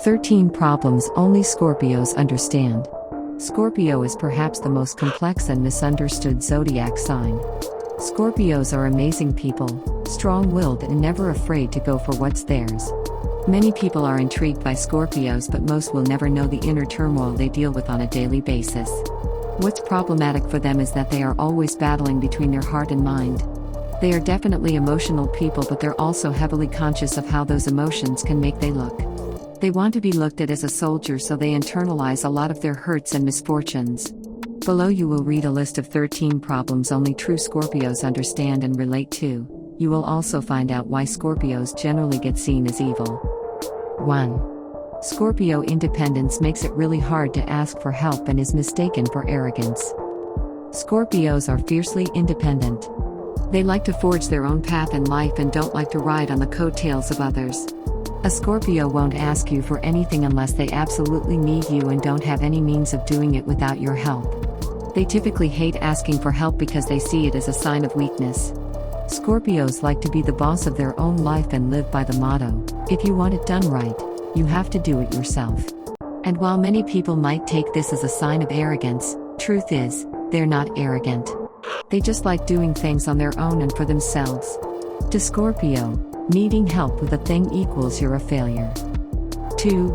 13 problems only Scorpios understand. Scorpio is perhaps the most complex and misunderstood zodiac sign. Scorpios are amazing people, strong-willed and never afraid to go for what's theirs. Many people are intrigued by Scorpios, but most will never know the inner turmoil they deal with on a daily basis. What's problematic for them is that they are always battling between their heart and mind. They are definitely emotional people, but they're also heavily conscious of how those emotions can make they look. They want to be looked at as a soldier, so they internalize a lot of their hurts and misfortunes. Below you will read a list of 13 problems only true Scorpios understand and relate to. You will also find out why Scorpios generally get seen as evil. 1. Scorpio independence makes it really hard to ask for help and is mistaken for arrogance. Scorpios are fiercely independent. They like to forge their own path in life and don't like to ride on the coattails of others. A Scorpio won't ask you for anything unless they absolutely need you and don't have any means of doing it without your help. They typically hate asking for help because they see it as a sign of weakness. Scorpios like to be the boss of their own life and live by the motto, if you want it done right, you have to do it yourself. And while many people might take this as a sign of arrogance, truth is, they're not arrogant. They just like doing things on their own and for themselves. To Scorpio, needing help with a thing equals you're a failure. 2.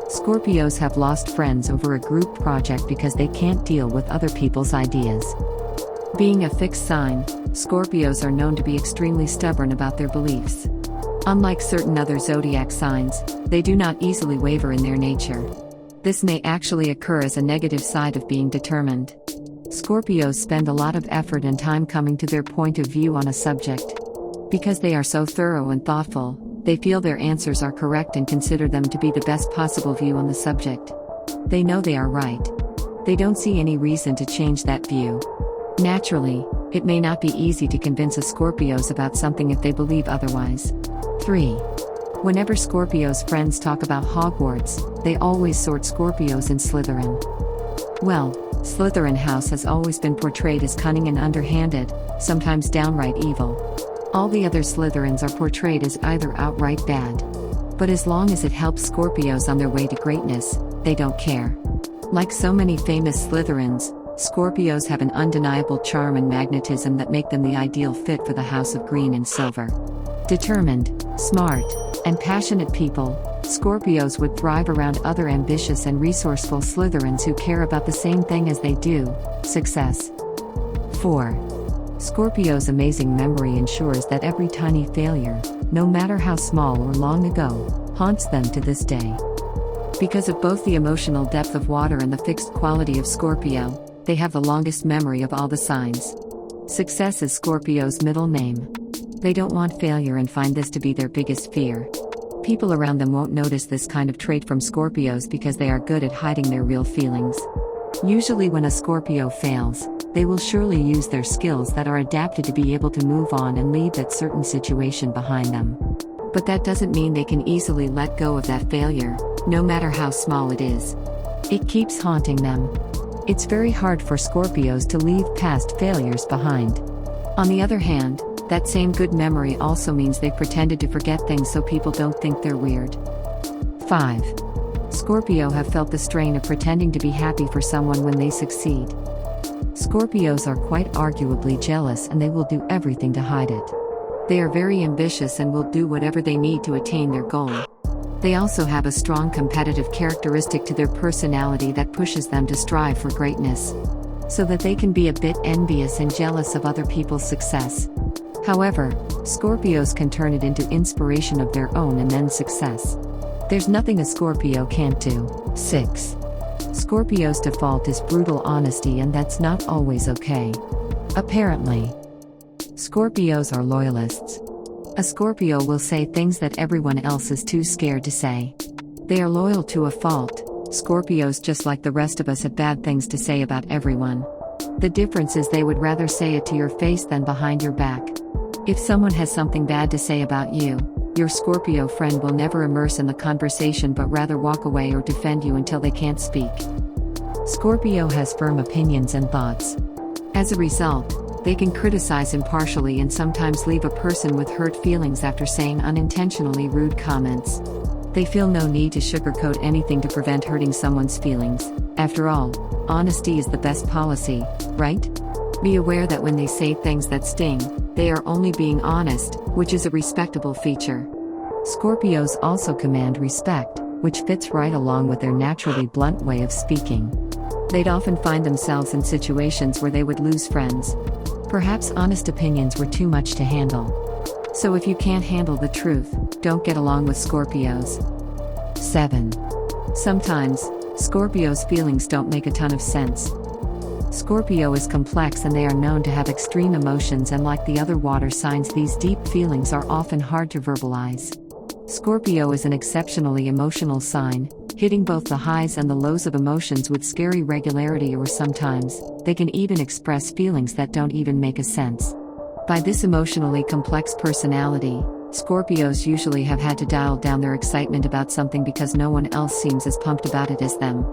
Scorpios have lost friends over a group project because they can't deal with other people's ideas. Being a fixed sign, Scorpios are known to be extremely stubborn about their beliefs. Unlike certain other zodiac signs, they do not easily waver in their nature. This may actually occur as a negative side of being determined. Scorpios spend a lot of effort and time coming to their point of view on a subject. Because they are so thorough and thoughtful, they feel their answers are correct and consider them to be the best possible view on the subject. They know they are right. They don't see any reason to change that view. Naturally, it may not be easy to convince a Scorpios about something if they believe otherwise. 3. Whenever Scorpios' friends talk about Hogwarts, they always sort Scorpios in Slytherin. Well, Slytherin house has always been portrayed as cunning and underhanded, sometimes downright evil. All the other Slytherins are portrayed as either outright bad. But as long as it helps Scorpios on their way to greatness, they don't care. Like so many famous Slytherins, Scorpios have an undeniable charm and magnetism that make them the ideal fit for the House of Green and Silver. Determined, smart, and passionate people, Scorpios would thrive around other ambitious and resourceful Slytherins who care about the same thing as they do: success. 4. Scorpios' amazing memory ensures that every tiny failure, no matter how small or long ago, haunts them to this day. Because of both the emotional depth of water and the fixed quality of Scorpio, they have the longest memory of all the signs. Success is Scorpio's middle name. They don't want failure and find this to be their biggest fear. People around them won't notice this kind of trait from Scorpios because they are good at hiding their real feelings. Usually when a Scorpio fails, they will surely use their skills that are adapted to be able to move on and leave that certain situation behind them. But that doesn't mean they can easily let go of that failure, no matter how small it is. It keeps haunting them. It's very hard for Scorpios to leave past failures behind. On the other hand, that same good memory also means they've pretended to forget things so people don't think they're weird. 5. Scorpio have felt the strain of pretending to be happy for someone when they succeed. Scorpios are quite arguably jealous and they will do everything to hide it. They are very ambitious and will do whatever they need to attain their goal. They also have a strong competitive characteristic to their personality that pushes them to strive for greatness, so that they can be a bit envious and jealous of other people's success. However, Scorpios can turn it into inspiration of their own and then success. There's nothing a Scorpio can't do. 6. Scorpio's default is brutal honesty, and that's not always okay. Apparently. Scorpios are loyalists. A Scorpio will say things that everyone else is too scared to say. They are loyal to a fault. Scorpios, just like the rest of us, have bad things to say about everyone. The difference is they would rather say it to your face than behind your back. If someone has something bad to say about you, your Scorpio friend will never immerse in the conversation but rather walk away or defend you until they can't speak. Scorpio has firm opinions and thoughts. As a result, they can criticize impartially and sometimes leave a person with hurt feelings after saying unintentionally rude comments. They feel no need to sugarcoat anything to prevent hurting someone's feelings. After all, honesty is the best policy, right? Be aware that when they say things that sting, they are only being honest, which is a respectable feature. Scorpios also command respect, which fits right along with their naturally blunt way of speaking. They'd often find themselves in situations where they would lose friends. Perhaps honest opinions were too much to handle. So if you can't handle the truth, don't get along with Scorpios. 7. Sometimes, Scorpios' feelings don't make a ton of sense. Scorpio is complex and they are known to have extreme emotions, and like the other water signs, these deep feelings are often hard to verbalize. Scorpio is an exceptionally emotional sign, hitting both the highs and the lows of emotions with scary regularity, or sometimes, they can even express feelings that don't even make a sense. By this emotionally complex personality, Scorpios usually have had to dial down their excitement about something because no one else seems as pumped about it as them.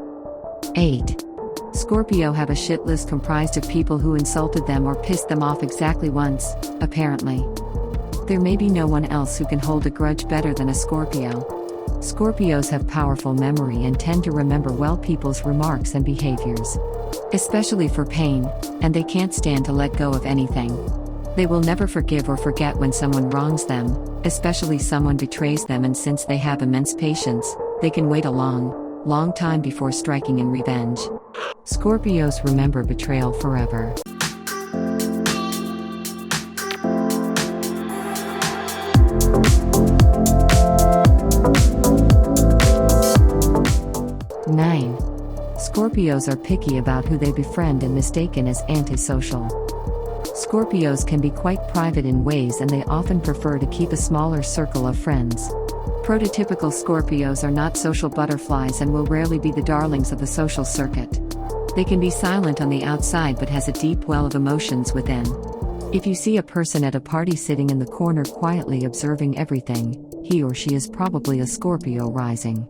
8. Scorpio have a shit list comprised of people who insulted them or pissed them off exactly once, apparently. There may be no one else who can hold a grudge better than a Scorpio. Scorpios have powerful memory and tend to remember well people's remarks and behaviors, especially for pain, and they can't stand to let go of anything. They will never forgive or forget when someone wrongs them, especially someone betrays them, and since they have immense patience, they can wait a long time before striking in revenge. Scorpios remember betrayal forever. Scorpios are picky about who they befriend and mistaken as antisocial. Scorpios can be quite private in ways, and they often prefer to keep a smaller circle of friends. Prototypical Scorpios are not social butterflies and will rarely be the darlings of the social circuit. They can be silent on the outside but has a deep well of emotions within. If you see a person at a party sitting in the corner quietly observing everything, he or she is probably a Scorpio rising.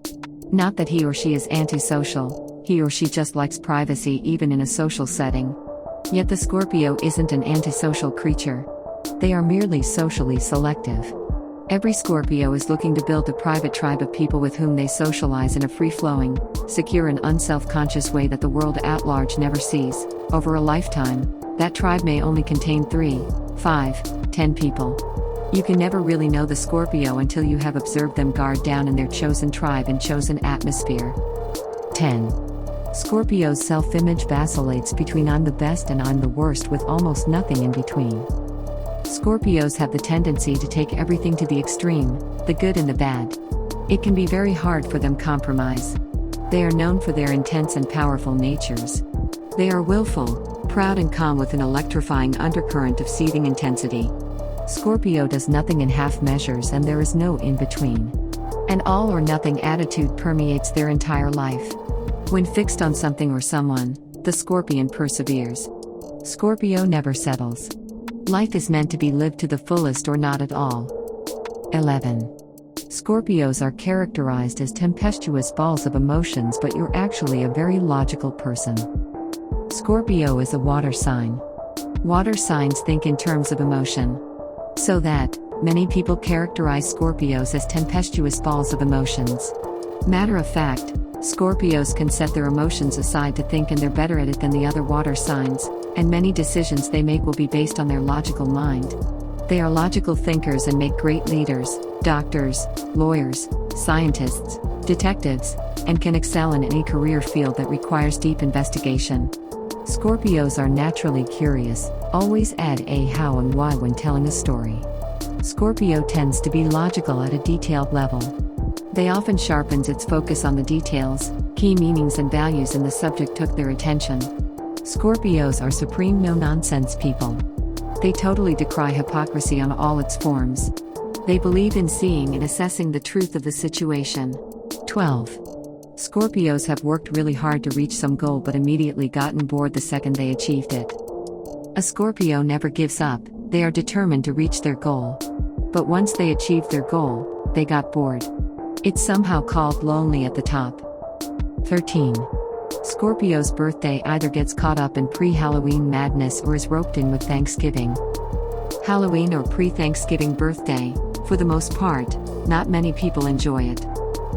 Not that he or she is antisocial. He or she just likes privacy even in a social setting. Yet the Scorpio isn't an antisocial creature. They are merely socially selective. Every Scorpio is looking to build a private tribe of people with whom they socialize in a free-flowing, secure and unself-conscious way that the world at large never sees. Over a lifetime, that tribe may only contain 3, 5, 10 people. You can never really know the Scorpio until you have observed them guard down in their chosen tribe and chosen atmosphere. 10. Scorpio's self-image vacillates between I'm the best and I'm the worst, with almost nothing in between. Scorpios have the tendency to take everything to the extreme, the good and the bad. It can be very hard for them to compromise. They are known for their intense and powerful natures. They are willful, proud and calm with an electrifying undercurrent of seething intensity. Scorpio does nothing in half measures and there is no in-between. An all-or-nothing attitude permeates their entire life. When fixed on something or someone, the Scorpion perseveres. Scorpio never settles. Life is meant to be lived to the fullest or not at all. 11. Scorpios are characterized as tempestuous balls of emotions, but you're actually a very logical person. Scorpio is a water sign. Water signs think in terms of emotion. So that, many people characterize Scorpios as tempestuous balls of emotions. Matter of fact, Scorpios can set their emotions aside to think, and they're better at it than the other water signs, and many decisions they make will be based on their logical mind. They are logical thinkers and make great leaders, doctors, lawyers, scientists, detectives, and can excel in any career field that requires deep investigation. Scorpios are naturally curious, always add a how and why when telling a story. Scorpio tends to be logical at a detailed level. They often sharpens its focus on the details, key meanings and values in the subject took their attention. Scorpios are supreme no-nonsense people. They totally decry hypocrisy on all its forms. They believe in seeing and assessing the truth of the situation. 12. Scorpios have worked really hard to reach some goal but immediately gotten bored the second they achieved it. A Scorpio never gives up, they are determined to reach their goal. But once they achieved their goal, they got bored. It's somehow called lonely at the top. 13. Scorpio's birthday either gets caught up in pre-Halloween madness or is roped in with Thanksgiving. Halloween or pre-Thanksgiving birthday, for the most part, not many people enjoy it.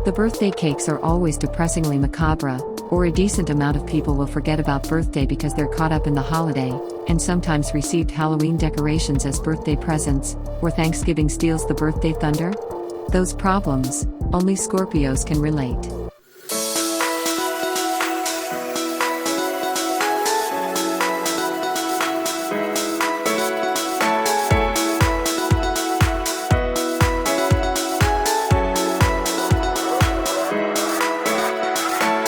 The birthday cakes are always depressingly macabre, or a decent amount of people will forget about birthday because they're caught up in the holiday, and sometimes received Halloween decorations as birthday presents, or Thanksgiving steals the birthday thunder. Those problems, only Scorpios can relate.